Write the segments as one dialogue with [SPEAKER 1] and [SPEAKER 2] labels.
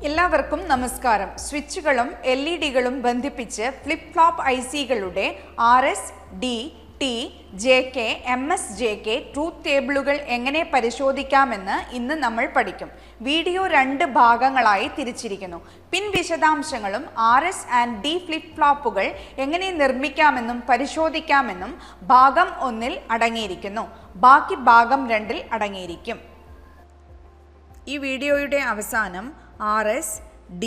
[SPEAKER 1] എല്ലാവർക്കും നമസ്കാരം. സ്വിച്ചുകളും LED-കളും ബന്ധിപ്പിച്ച് ഫ്ലിപ്പ് ഫ്ലോപ്പ് IC-കളുടെ RS, D, T, JK, MS, JK truth ടേബിളുകൾ എങ്ങനെ പരിശോധിക്കാമെന്ന് ഇന്ന് നമ്മൾ പഠിക്കും. വീഡിയോ 2 ഭാഗങ്ങളായി തിരിച്ചിരിക്കുന്നു. പിൻ വിശദാംശങ്ങളും RS ആൻഡ് D ഫ്ലിപ്പ് ഫ്ലോപ്പുകൾ എങ്ങനെ നിർമ്മിക്കാമെന്നും പരിശോധിക്കാമെന്നും ഭാഗം 1-ൽ അടങ്ങിയിരിക്കുന്നു. ബാക്കി ഭാഗം 2-ൽ അടങ്ങിയിരിക്കും. ഈ വീഡിയോയുടെ അവസാനം RS, D,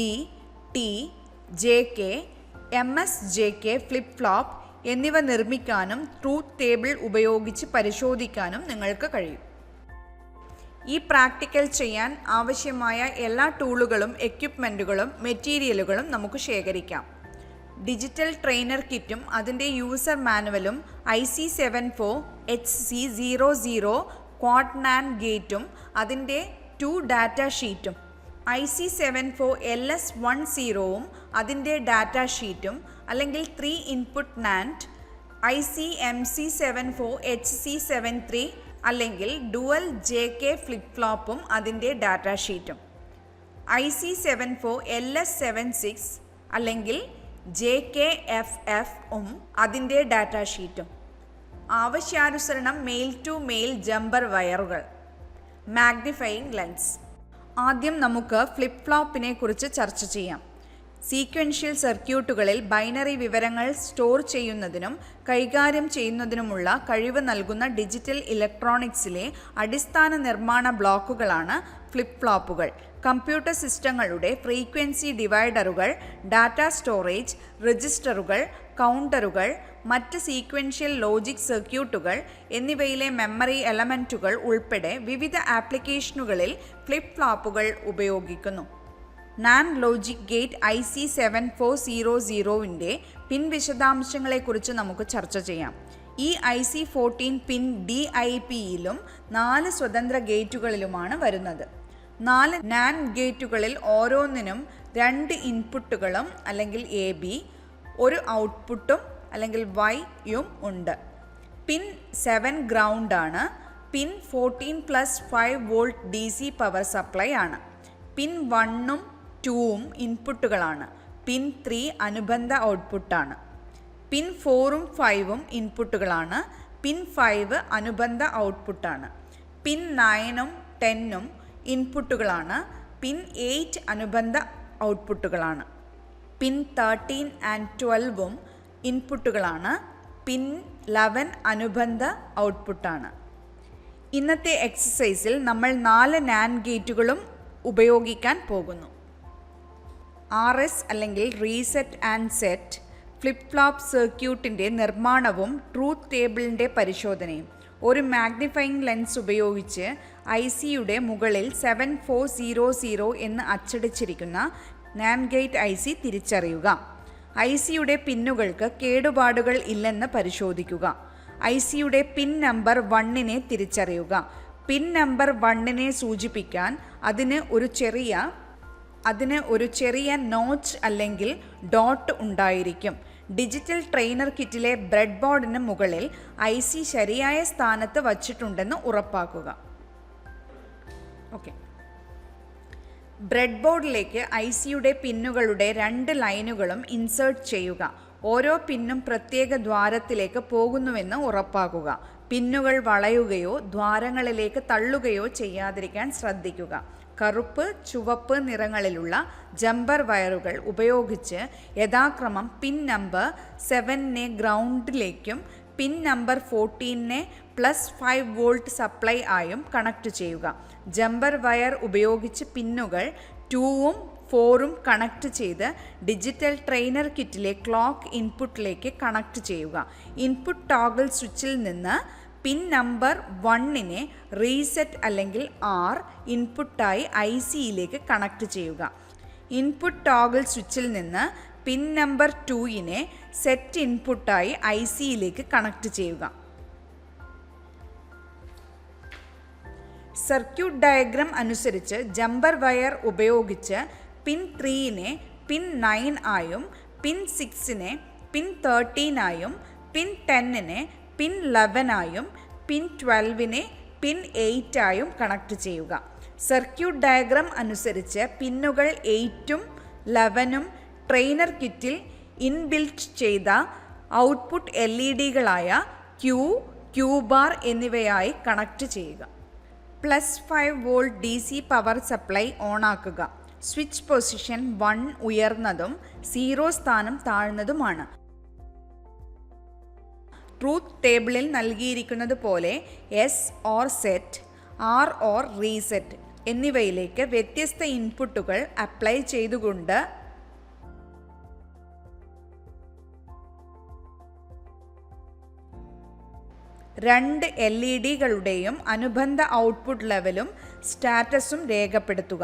[SPEAKER 1] T, JK, MS, JK flip flop എന്നിവ നിർമ്മിക്കാനും ട്രൂത്ത് ടേബിൾ ഉപയോഗിച്ച് പരിശോധിക്കാനും നിങ്ങൾക്ക് കഴിയും. ഈ പ്രാക്ടിക്കൽ ചെയ്യാൻ ആവശ്യമായ എല്ലാ ടൂളുകളും എക്യുപ്മെൻറ്റുകളും മെറ്റീരിയലുകളും നമുക്ക് ശേഖരിക്കാം. ഡിജിറ്റൽ ട്രെയിനർ കിറ്റും അതിൻ്റെ യൂസർ മാനുവലും IC74HC00 ക്വാഡ് NAND ഗേറ്റും അതിൻ്റെ 2 ഡാറ്റ ഷീറ്റും IC74LS10 അതിൻ്റെ ഡാറ്റ ഷീറ്റും അല്ലെങ്കിൽ 3 ഇൻപുട്ട് NAND ICMC74HC73 അല്ലെങ്കിൽ ഡുവൽ JK ഫ്ലിപ്പ് ഫ്ലോപ്പും അതിൻ്റെ ഡാറ്റ ഷീറ്റും IC74LS76 അല്ലെങ്കിൽ JKFF അതിൻ്റെ ഡാറ്റ ഷീറ്റും ആവശ്യാനുസരണം മെയിൽ ടു മെയിൽ ജമ്പർ വയറുകൾ, മാഗ്നിഫയിങ് ലെൻസ്. ആദ്യം നമുക്ക് ഫ്ലിപ്പ് ഫ്ലോപ്പിനെ കുറിച്ച് ചർച്ച ചെയ്യാം. സീക്വൻഷ്യൽ സർക്യൂട്ടുകളിൽ ബൈനറി വിവരങ്ങൾ സ്റ്റോർ ചെയ്യുന്നതിനും കൈകാര്യം ചെയ്യുന്നതിനുമുള്ള കഴിവ് നൽകുന്ന ഡിജിറ്റൽ ഇലക്ട്രോണിക്സിലെ അടിസ്ഥാന നിർമ്മാണ ബ്ലോക്കുകളാണ് ഫ്ലിപ്പ് ഫ്ലോപ്പുകൾ. കമ്പ്യൂട്ടർ സിസ്റ്റങ്ങളുടെ ഫ്രീക്വൻസി ഡിവൈഡറുകൾ, ഡാറ്റ സ്റ്റോറേജ്, രജിസ്റ്ററുകൾ, കൗണ്ടറുകൾ, മറ്റ് സീക്വൻഷ്യൽ ലോജിക് സർക്യൂട്ടുകൾ എന്നിവയിലെ മെമ്മറി എലമെൻറ്റുകൾ ഉൾപ്പെടെ വിവിധ ആപ്ലിക്കേഷനുകളിൽ ഫ്ലിപ്പ് ഫ്ലോപ്പുകൾ ഉപയോഗിക്കുന്നു. NAND ലോജിക് ഗേറ്റ് IC7400-ൻ്റെ പിൻ വിശദാംശങ്ങളെക്കുറിച്ച് നമുക്ക് ചർച്ച ചെയ്യാം. ഈ IC14 പിൻ DIP-യിലും 4 സ്വതന്ത്ര ഗേറ്റുകളിലുമാണ് വരുന്നത്. 4 NAND ഗേറ്റുകളിൽ ഓരോന്നിനും 2 ഇൻപുട്ടുകളും അല്ലെങ്കിൽ AB, ഒരു ഔട്ട്പുട്ടും അല്ലെങ്കിൽ Y-യും ഉണ്ട്. പിൻ 7 ഗ്രൗണ്ട് ആണ്. പിൻ 14+5 വോൾട്ട് DC പവർ സപ്ലൈ ആണ്. പിൻ 1-ഉം 2-ഉം ഇൻപുട്ടുകളാണ്. പിൻ 3 അനുബന്ധ ഔട്ട്പുട്ടാണ്. പിൻ 4-ഉം 5-ഉം ഇൻപുട്ടുകളാണ്. പിൻ 5 അനുബന്ധ ഔട്ട്പുട്ടാണ്. പിൻ 9-ഉം 10-ഉം ഇൻപുട്ടുകളാണ്. പിൻ 8 അനുബന്ധ ഔട്ട്പുട്ടുകളാണ്. പിൻ 13 ആൻഡ് 12-ഉം ഇൻപുട്ടുകളാണ്. പിൻ 11 അനുബന്ധ ഔട്ട്പുട്ടാണ്. ഇന്നത്തെ എക്സസൈസിൽ നമ്മൾ 4 NAND ഗേറ്റുകളും ഉപയോഗിക്കാൻ പോകുന്നു. RS അല്ലെങ്കിൽ reset and set flip flop സർക്യൂട്ടിൻ്റെ നിർമ്മാണവും ട്രൂത്ത് ടേബിളിൻ്റെ പരിശോധനയും. ഒരു മാഗ്നിഫയിങ് ലെൻസ് ഉപയോഗിച്ച് IC-യുടെ മുകളിൽ 7400 എന്ന് അച്ചടിച്ചിരിക്കുന്ന NAND ഗേറ്റ് IC തിരിച്ചറിയുക. IC-യുടെ പിന്നുകൾക്ക് കേടുപാടുകൾ ഇല്ലെന്ന് പരിശോധിക്കുക. IC-യുടെ പിൻ നമ്പർ 1-നെ തിരിച്ചറിയുക. പിൻ നമ്പർ 1-നെ സൂചിപ്പിക്കാൻ അതിന് ഒരു ചെറിയ നോച്ച് അല്ലെങ്കിൽ ഡോട്ട് ഉണ്ടായിരിക്കും. ഡിജിറ്റൽ ട്രെയിനർ കിറ്റിലെ ബ്രെഡ് ബോർഡിന് മുകളിൽ IC ശരിയായ സ്ഥാനത്ത് വച്ചിട്ടുണ്ടെന്ന് ഉറപ്പാക്കുക. ബ്രെഡ് ബോർഡിലേക്ക് IC-യുടെ പിന്നുകളുടെ 2 ലൈനുകളും ഇൻസേർട്ട് ചെയ്യുക. ഓരോ പിന്നും പ്രത്യേക ദ്വാരത്തിലേക്ക് പോകുന്നുവെന്ന് ഉറപ്പാക്കുക. പിന്നുകൾ വളയുകയോ ദ്വാരങ്ങളിലേക്ക് തള്ളുകയോ ചെയ്യാതിരിക്കാൻ ശ്രദ്ധിക്കുക. കറുപ്പ്, ചുവപ്പ് നിറങ്ങളിലുള്ള ജമ്പർ വയറുകൾ ഉപയോഗിച്ച് യഥാക്രമം pin number 7-നെ ഗ്രൗണ്ടിലേക്കും pin number 14-നെ +5 volt supply ആയും കണക്ട് ചെയ്യുക. ജമ്പർ വയർ ഉപയോഗിച്ച് പിന്നുകൾ 2-ഉം 4-ഉം കണക്ട് ചെയ്ത് ഡിജിറ്റൽ ട്രെയിനർ കിറ്റിലെ ക്ലോക്ക് ഇൻപുട്ടിലേക്ക് കണക്ട് ചെയ്യുക. ഇൻപുട്ട് ടോഗിൾ സ്വിച്ചിൽ നിന്ന് പിൻ നമ്പർ 1-നെ റീസെറ്റ് അല്ലെങ്കിൽ R ഇൻപുട്ടായി IC-യിലേക്ക് കണക്ട് ചെയ്യുക. ഇൻപുട്ട് ടോഗിൾ സ്വിച്ചിൽ നിന്ന് പിൻ നമ്പർ 2-നെ സെറ്റ് ഇൻപുട്ടായി IC-യിലേക്ക് കണക്ട് ചെയ്യുക. സർക്യൂട്ട് ഡയഗ്രം അനുസരിച്ച് ജമ്പർ വയർ ഉപയോഗിച്ച് പിൻ 3-നെ പിൻ 9 ആയും പിൻ 6-നെ പിൻ 13 ആയും പിൻ 10-നെ പിൻ 11 ആയും പിൻ 12-നെ പിൻ 8 ആയും കണക്ട് ചെയ്യുക. സർക്യൂട്ട് ഡയഗ്രം അനുസരിച്ച് പിന്നുകൾ 8ഉം 11ഉം ട്രെയിനർ കിറ്റിൽ ഇൻബിൽറ്റ് ചെയ്ത ഔട്ട്പുട്ട് LED-കളായ Q, Q ബാർ എന്നിവയായി കണക്ട് ചെയ്യുക. +5 വോൾട്ട് DC പവർ സപ്ലൈ ഓണാക്കുക. സ്വിച്ച് പൊസിഷൻ 1 ഉയർന്നതും 0 സ്ഥാനം താഴ്ന്നതുമാണ്. ട്രൂത്ത് ടേബിളിൽ നൽകിയിരിക്കുന്നത് പോലെ S or set, R or reset എന്നിവയിലേക്ക് വ്യത്യസ്ത ഇൻപുട്ടുകൾ അപ്ലൈ ചെയ്തുകൊണ്ട് രണ്ട് LED-കളുടെയും അനുബന്ധ ഔട്ട്പുട്ട് ലെവലും സ്റ്റാറ്റസും രേഖപ്പെടുത്തുക.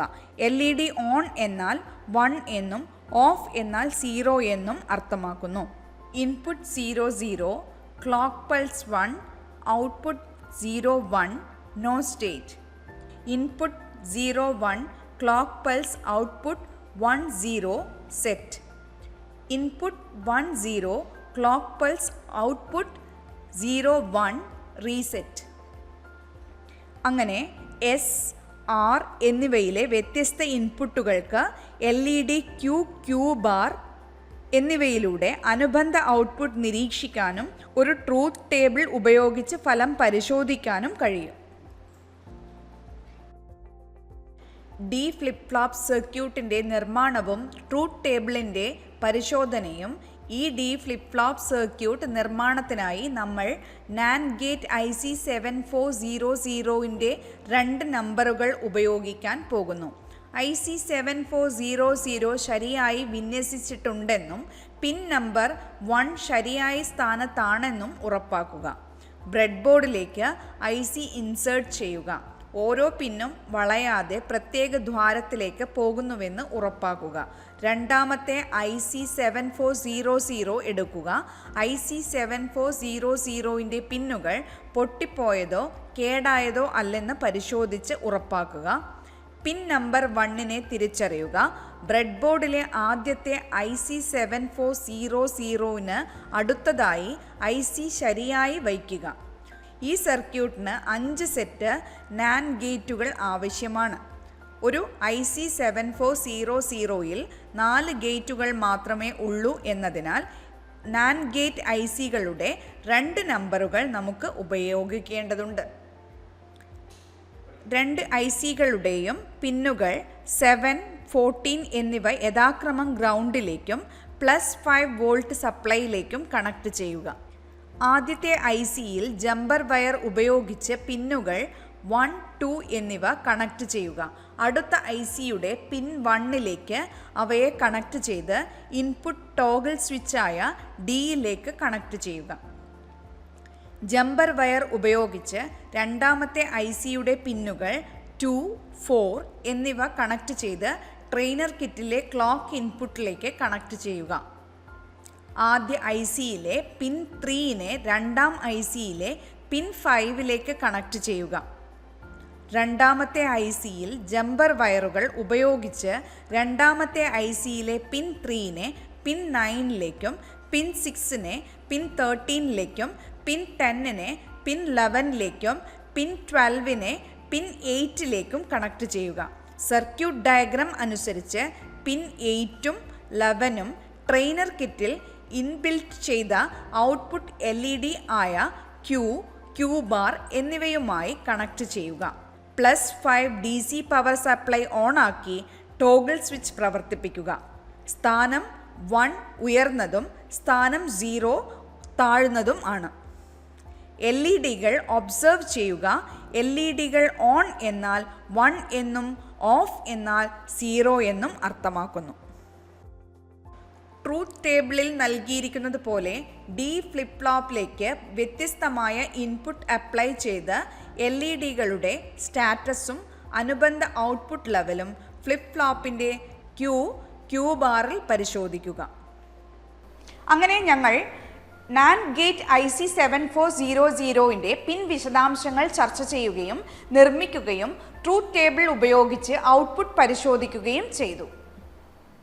[SPEAKER 1] LED ഓൺ എന്നാൽ 1 എന്നും ഓഫ് എന്നാൽ 0 എന്നും അർത്ഥമാക്കുന്നു. Input 0 0, clock pulse 1, output 0 1, no state. Input 0 1, clock pulse output 1 0, set. Input 1 0, clock pulse output 0 1, reset. അങ്ങനെ S, R എന്നിവയിലെ വ്യത്യസ്ത ഇൻപുട്ടുകൾക്ക് LED Q, Q ബാർ എന്നിവയിലൂടെ അനുബന്ധ ഔട്ട്പുട്ട് നിരീക്ഷിക്കാനും ഒരു ട്രൂത്ത് ടേബിൾ ഉപയോഗിച്ച് ഫലം പരിശോധിക്കാനും കഴിയും. ഡി ഫ്ലിപ്പ് ഫ്ലോപ്പ് സർക്യൂട്ടിൻ്റെ നിർമ്മാണവും ട്രൂത്ത് ടേബിളിൻ്റെ പരിശോധനയും. ഈ ഡി ഫ്ലിപ്പ് ഫ്ലോപ്പ് സർക്യൂട്ട് നിർമ്മാണത്തിനായി നമ്മൾ NAND ഗേറ്റ് IC 7400ൻ്റെ 2 നമ്പറുകൾ ഉപയോഗിക്കാൻ പോകുന്നു. IC 7400 ശരിയായി വിന്യസിച്ചിട്ടുണ്ടെന്നും പിൻ നമ്പർ 1 ശരിയായ സ്ഥാനത്താണെന്നും ഉറപ്പാക്കുക. ബ്രെഡ് ബോർഡിലേക്ക് IC ഇൻസേർട്ട് ചെയ്യുക. ഓരോ പിന്നും വളയാതെ പ്രത്യേക ദ്വാരത്തിലേക്ക് പോകുന്നുവെന്ന് ഉറപ്പാക്കുക. രണ്ടാമത്തെ IC 7400 എടുക്കുക. IC 7400ൻ്റെ പിന്നുകൾ പൊട്ടിപ്പോയതോ കേടായതോ അല്ലെന്ന് പരിശോധിച്ച് ഉറപ്പാക്കുക. പിൻ നമ്പർ 1നെ തിരിച്ചറിയുക. ബ്രെഡ് ബോർഡിലെ ആദ്യത്തെ IC 7400ന് അടുത്തതായി IC ശരിയായി വയ്ക്കുക. ഈ സർക്യൂട്ടിന് 5 സെറ്റ് NAND ഗേറ്റുകൾ ആവശ്യമാണ്. ഒരു IC 7400ൽ 4 ഗേറ്റുകൾ മാത്രമേ ഉള്ളൂ എന്നതിനാൽ NAND ഗേറ്റ് ICകളുടെ 2 നമ്പറുകൾ നമുക്ക് ഉപയോഗിക്കേണ്ടതുണ്ട്. 2 ICകളുടെയും പിന്നുകൾ 7, 14 എന്നിവ യഥാക്രമം ഗ്രൗണ്ടിലേക്കും +5 വോൾട്ട് സപ്ലൈയിലേക്കും കണക്ട് ചെയ്യുക. ആദ്യത്തെ ICയിൽ ജമ്പർ വയർ ഉപയോഗിച്ച് പിന്നുകൾ 1, 2 എന്നിവ കണക്ട് ചെയ്യുക. അടുത്ത ICയുടെ പിൻ 1ലേക്ക് അവയെ കണക്ട് ചെയ്ത് ഇൻപുട്ട് ടോഗിൾ സ്വിച്ചായ Dയിലേക്ക് കണക്ട് ചെയ്യുക. ജമ്പർ വയർ ഉപയോഗിച്ച് രണ്ടാമത്തെ ICയുടെ പിന്നുകൾ 2, 4 എന്നിവ കണക്ട് ചെയ്ത് ട്രെയിനർ കിറ്റിലെ ക്ലോക്ക് ഇൻപുട്ടിലേക്ക് കണക്ട് ചെയ്യുക. ആദ്യ ICയിലെ പിൻ 3നെ രണ്ടാം ICയിലെ പിൻ 5ലേക്ക് കണക്ട് ചെയ്യുക. രണ്ടാമത്തെ ICയിൽ ജമ്പർ വയറുകൾ ഉപയോഗിച്ച് രണ്ടാമത്തെ ICയിലെ പിൻ 3നെ പിൻ 9ലേക്കും പിൻ 6നെ പിൻ 13ലേക്കും പിൻ 10നെ പിൻ 11ലേക്കും പിൻ 12നെ പിൻ 8ലേക്കും കണക്ട് ചെയ്യുക. സർക്യൂട്ട് ഡയഗ്രം അനുസരിച്ച് പിൻ 8ഉം 11ഉം ട്രെയിനർ കിറ്റിൽ ഇൻബിൽറ്റ് ചെയ്ത ഔട്ട്പുട്ട് LED ആയ Q, Q ബാർ എന്നിവയുമായി കണക്ട് ചെയ്യുക. +5 DC പവർ സപ്ലൈ ഓണാക്കി ടോഗിൾ സ്വിച്ച് പ്രവർത്തിപ്പിക്കുക. സ്ഥാനം 1 ഉയർന്നതും സ്ഥാനം 0 താഴ്ന്നതും ആണ്. LED-കൾ ഒബ്സർവ് ചെയ്യുക. LED-കൾ ഓൺ എന്നാൽ 1 എന്നും ഓഫ് എന്നാൽ 0 എന്നും അർത്ഥമാക്കുന്നു. ട്രൂത്ത് ടേബിളിൽ നൽകിയിരിക്കുന്നത് പോലെ ഡി ഫ്ലിപ്പ് ഫ്ലോപ്പിലേക്ക് വ്യത്യസ്തമായ ഇൻപുട്ട് അപ്ലൈ ചെയ്ത് LED-കളുടെ സ്റ്റാറ്റസും അനുബന്ധ ഔട്ട്പുട്ട് ലെവലും ഫ്ലിപ്പ് ഫ്ലോപ്പിൻ്റെ Q ബാറിൽ പരിശോധിക്കുക. അങ്ങനെ ഞങ്ങൾ NAND ഗേറ്റ് IC 7400ൻ്റെ പിൻ വിശദാംശങ്ങൾ ചർച്ച ചെയ്യുകയും നിർമ്മിക്കുകയും ട്രൂത്ത് ടേബിൾ ഉപയോഗിച്ച് ഔട്ട്പുട്ട് പരിശോധിക്കുകയും ചെയ്തു.